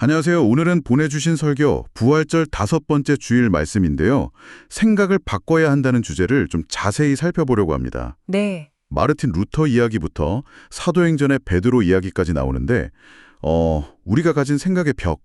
안녕하세요. 오늘은 보내주신 설교 부활절 5번째 주일 말씀인데요. 생각을 바꿔야 한다는 주제를 좀 자세히 살펴보려고 합니다. 네. 마르틴 루터 이야기부터 사도행전의 베드로 이야기까지 나오는데 우리가 가진 생각의 벽,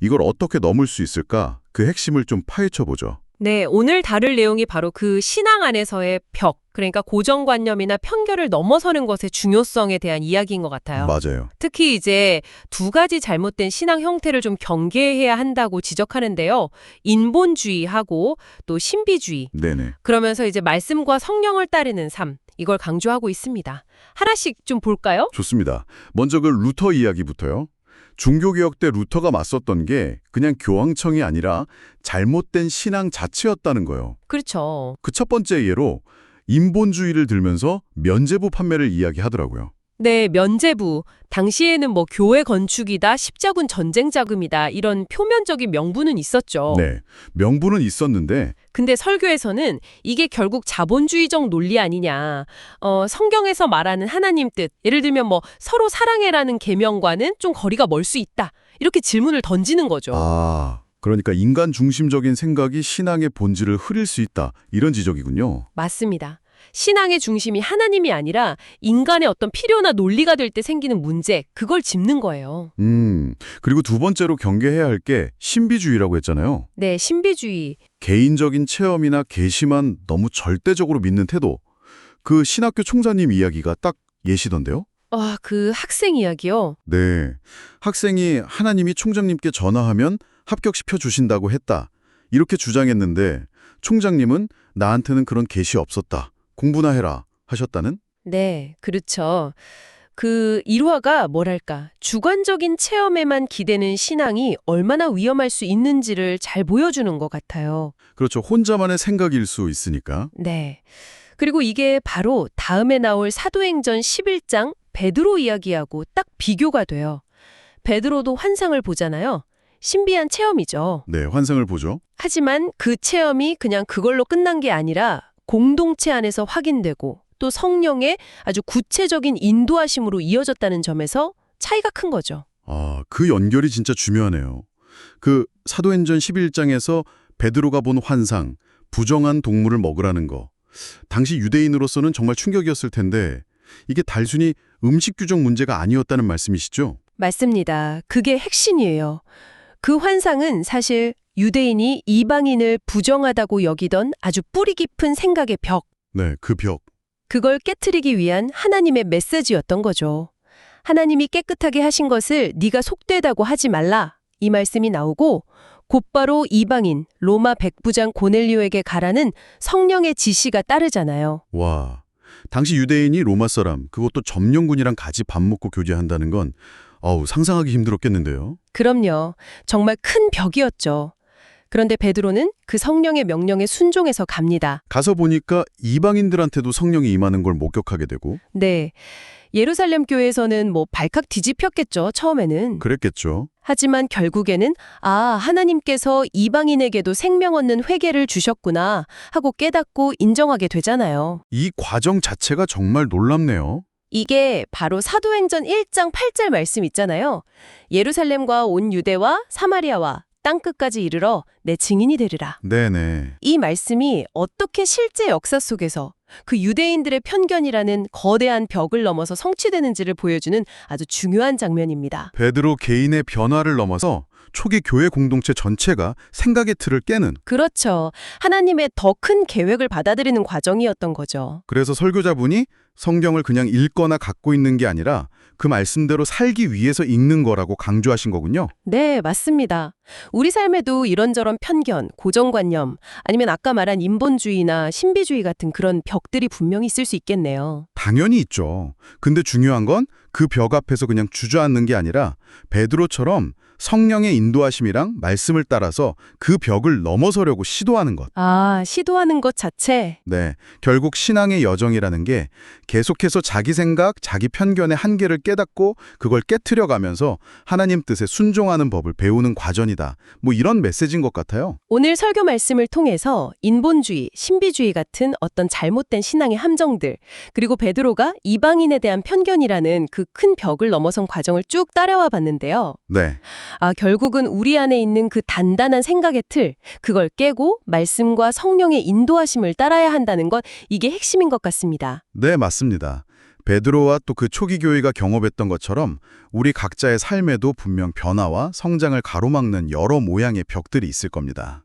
이걸 어떻게 넘을 수 있을까? 그 핵심을 좀 파헤쳐보죠. 네, 오늘 다룰 내용이 바로 그 신앙 안에서의 벽, 그러니까 고정관념이나 편견을 넘어서는 것의 중요성에 대한 이야기인 것 같아요. 맞아요. 특히 이제 두 가지 잘못된 신앙 형태를 좀 경계해야 한다고 지적하는데요. 인본주의하고 또 신비주의. 네네. 그러면서 이제 말씀과 성령을 따르는 삶, 이걸 강조하고 있습니다. 하나씩 좀 볼까요? 좋습니다. 먼저 그 루터 이야기부터요. 종교개혁 때 루터가 맞섰던 게 그냥 교황청이 아니라 잘못된 신앙 자체였다는 거예요. 그렇죠. 그 첫 번째 예로 인본주의를 들면서 면죄부 판매를 이야기하더라고요. 네, 면죄부. 당시에는 뭐 교회 건축이다, 십자군 전쟁 자금이다 이런 표면적인 명분은 있었죠. 네, 명분은 있었는데 근데 설교에서는 이게 결국 자본주의적 논리 아니냐. 성경에서 말하는 하나님 뜻, 예를 들면 뭐 서로 사랑해라는 계명과는 좀 거리가 멀 수 있다. 이렇게 질문을 던지는 거죠. 그러니까 인간 중심적인 생각이 신앙의 본질을 흐릴 수 있다. 이런 지적이군요. 맞습니다. 신앙의 중심이 하나님이 아니라 인간의 어떤 필요나 논리가 될 때 생기는 문제, 그걸 짚는 거예요. 그리고 두 번째로 경계해야 할 게 신비주의라고 했잖아요. 네, 신비주의. 개인적인 체험이나 계시만 너무 절대적으로 믿는 태도. 그 신학교 총장님 이야기가 딱 예시던데요? 그 학생 이야기요. 네. 학생이 하나님이 총장님께 전화하면 합격시켜 주신다고 했다. 이렇게 주장했는데 총장님은 나한테는 그런 계시 없었다. 공부나 해라 하셨다는? 네, 그렇죠. 그 일화가 뭐랄까, 주관적인 체험에만 기대는 신앙이 얼마나 위험할 수 있는지를 잘 보여주는 것 같아요. 그렇죠. 혼자만의 생각일 수 있으니까. 네. 그리고 이게 바로 다음에 나올 사도행전 11장 베드로 이야기하고 딱 비교가 돼요. 베드로도 환상을 보잖아요. 신비한 체험이죠. 네, 환상을 보죠. 하지만 그 체험이 그냥 그걸로 끝난 게 아니라 공동체 안에서 확인되고 또 성령의 아주 구체적인 인도하심으로 이어졌다는 점에서 차이가 큰 거죠. 그 연결이 진짜 중요하네요. 그 사도행전 11장에서 베드로가 본 환상, 부정한 동물을 먹으라는 거. 당시 유대인으로서는 정말 충격이었을 텐데 이게 단순히 음식 규정 문제가 아니었다는 말씀이시죠? 맞습니다. 그게 핵심이에요. 그 환상은 사실 유대인이 이방인을 부정하다고 여기던 아주 뿌리 깊은 생각의 벽, 네, 그 벽. 그걸 깨트리기 위한 하나님의 메시지였던 거죠. 하나님이 깨끗하게 하신 것을 네가 속되다고 하지 말라. 이 말씀이 나오고 곧바로 이방인 로마 백부장 고넬료에게 가라는 성령의 지시가 따르잖아요. 와, 당시 유대인이 로마 사람, 그것도 점령군이랑 같이 밥 먹고 교제한다는 건 상상하기 힘들었겠는데요. 그럼요. 정말 큰 벽이었죠. 그런데 베드로는 그 성령의 명령에 순종해서 갑니다. 가서 보니까 이방인들한테도 성령이 임하는 걸 목격하게 되고 네. 예루살렘 교회에서는 뭐 발칵 뒤집혔겠죠, 처음에는. 그랬겠죠. 하지만 결국에는 하나님께서 이방인에게도 생명 얻는 회개를 주셨구나 하고 깨닫고 인정하게 되잖아요. 이 과정 자체가 정말 놀랍네요. 이게 바로 사도행전 1장 8절 말씀 있잖아요. 예루살렘과 온 유대와 사마리아와 땅끝까지 이르러 내 증인이 되리라. 네네. 이 말씀이 어떻게 실제 역사 속에서 그 유대인들의 편견이라는 거대한 벽을 넘어서 성취되는지를 보여주는 아주 중요한 장면입니다. 베드로 개인의 변화를 넘어서 초기 교회 공동체 전체가 생각의 틀을 깨는. 그렇죠. 하나님의 더 큰 계획을 받아들이는 과정이었던 거죠. 그래서 설교자분이 성경을 그냥 읽거나 갖고 있는 게 아니라 그 말씀대로 살기 위해서 읽는 거라고 강조하신 거군요. 네, 맞습니다. 우리 삶에도 이런저런 편견, 고정관념, 아니면 아까 말한 인본주의나 신비주의 같은 그런 벽들이 분명히 있을 수 있겠네요. 당연히 있죠. 근데 중요한 건 그 벽 앞에서 그냥 주저앉는 게 아니라 베드로처럼 성령의 인도하심이랑 말씀을 따라서 그 벽을 넘어서려고 시도하는 것. 시도하는 것 자체. 네, 결국 신앙의 여정이라는 게 계속해서 자기 생각, 자기 편견의 한계를 깨닫고 그걸 깨트려가면서 하나님 뜻에 순종하는 법을 배우는 과정이다. 뭐 이런 메시지인 것 같아요. 오늘 설교 말씀을 통해서 인본주의, 신비주의 같은 어떤 잘못된 신앙의 함정들, 그리고 베드로가 이방인에 대한 편견이라는 그 그 큰 벽을 넘어선 과정을 쭉 따라와 봤는데요. 네. 결국은 우리 안에 있는 그 단단한 생각의 틀, 그걸 깨고 말씀과 성령의 인도하심을 따라야 한다는 것, 이게 핵심인 것 같습니다. 네, 맞습니다. 베드로와 또 그 초기 교회가 경험했던 것처럼 우리 각자의 삶에도 분명 변화와 성장을 가로막는 여러 모양의 벽들이 있을 겁니다.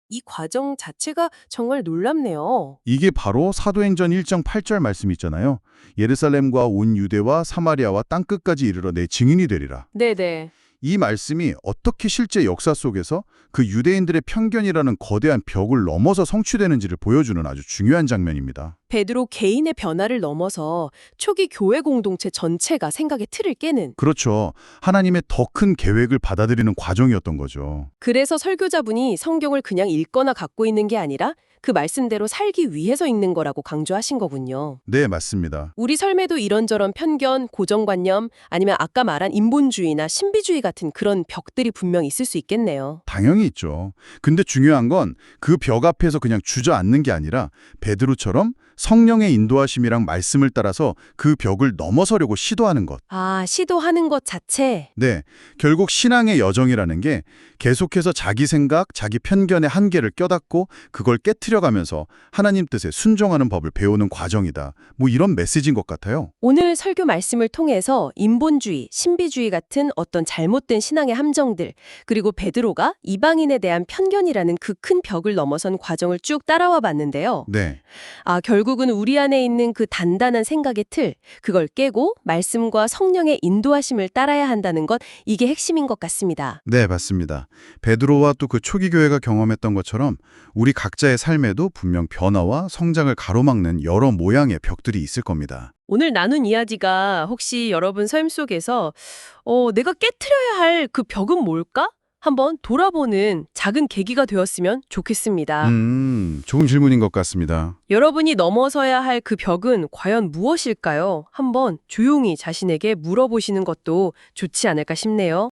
이 과정 자체가 정말 놀랍네요. 이게 바로 사도행전 1장 8절 말씀 있잖아요. 예루살렘과 온 유대와 사마리아와 땅끝까지 이르러 내 증인이 되리라. 네네. 이 말씀이 어떻게 실제 역사 속에서 그 유대인들의 편견이라는 거대한 벽을 넘어서 성취되는지를 보여주는 아주 중요한 장면입니다. 베드로 개인의 변화를 넘어서 초기 교회 공동체 전체가 생각의 틀을 깨는, 그렇죠. 하나님의 더 큰 계획을 받아들이는 과정이었던 거죠. 그래서 설교자분이 성경을 그냥 읽거나 갖고 있는 게 아니라 그 말씀대로 살기 위해서 읽는 거라고 강조하신 거군요. 네, 맞습니다. 우리 삶에도 이런저런 편견, 고정관념, 아니면 아까 말한 인본주의나 신비주의 같은 그런 벽들이 분명 있을 수 있겠네요. 당연히 있죠. 근데 중요한 건 그 벽 앞에서 그냥 주저앉는 게 아니라 베드로처럼 성령의 인도하심이랑 말씀을 따라서 그 벽을 넘어서려고 시도하는 것. 아, 시도하는 것 자체. 네, 결국 신앙의 여정이라는 게 계속해서 자기 생각, 자기 편견의 한계를 껴닫고 그걸 깨트려가면서 하나님 뜻에 순종하는 법을 배우는 과정이다. 뭐 이런 메시지인 것 같아요. 오늘 설교 말씀을 통해서 인본주의, 신비주의 같은 어떤 잘못된 신앙의 함정들, 그리고 베드로가 이방인에 대한 편견이라는 그 큰 벽을 넘어선 과정을 쭉 따라와 봤는데요. 네, 아, 결국은 우리 안에 있는 그 단단한 생각의 틀, 그걸 깨고 말씀과 성령의 인도하심을 따라야 한다는 것, 이게 핵심인 것 같습니다. 네, 맞습니다. 베드로와 또 그 초기 교회가 경험했던 것처럼 우리 각자의 삶에도 분명 변화와 성장을 가로막는 여러 모양의 벽들이 있을 겁니다. 오늘 나눈 이야기가 혹시 여러분 삶 속에서 내가 깨트려야 할 그 벽은 뭘까? 한번 돌아보는 작은 계기가 되었으면 좋겠습니다. 좋은 질문인 것 같습니다. 여러분이 넘어서야 할 그 벽은 과연 무엇일까요? 한번 조용히 자신에게 물어보시는 것도 좋지 않을까 싶네요.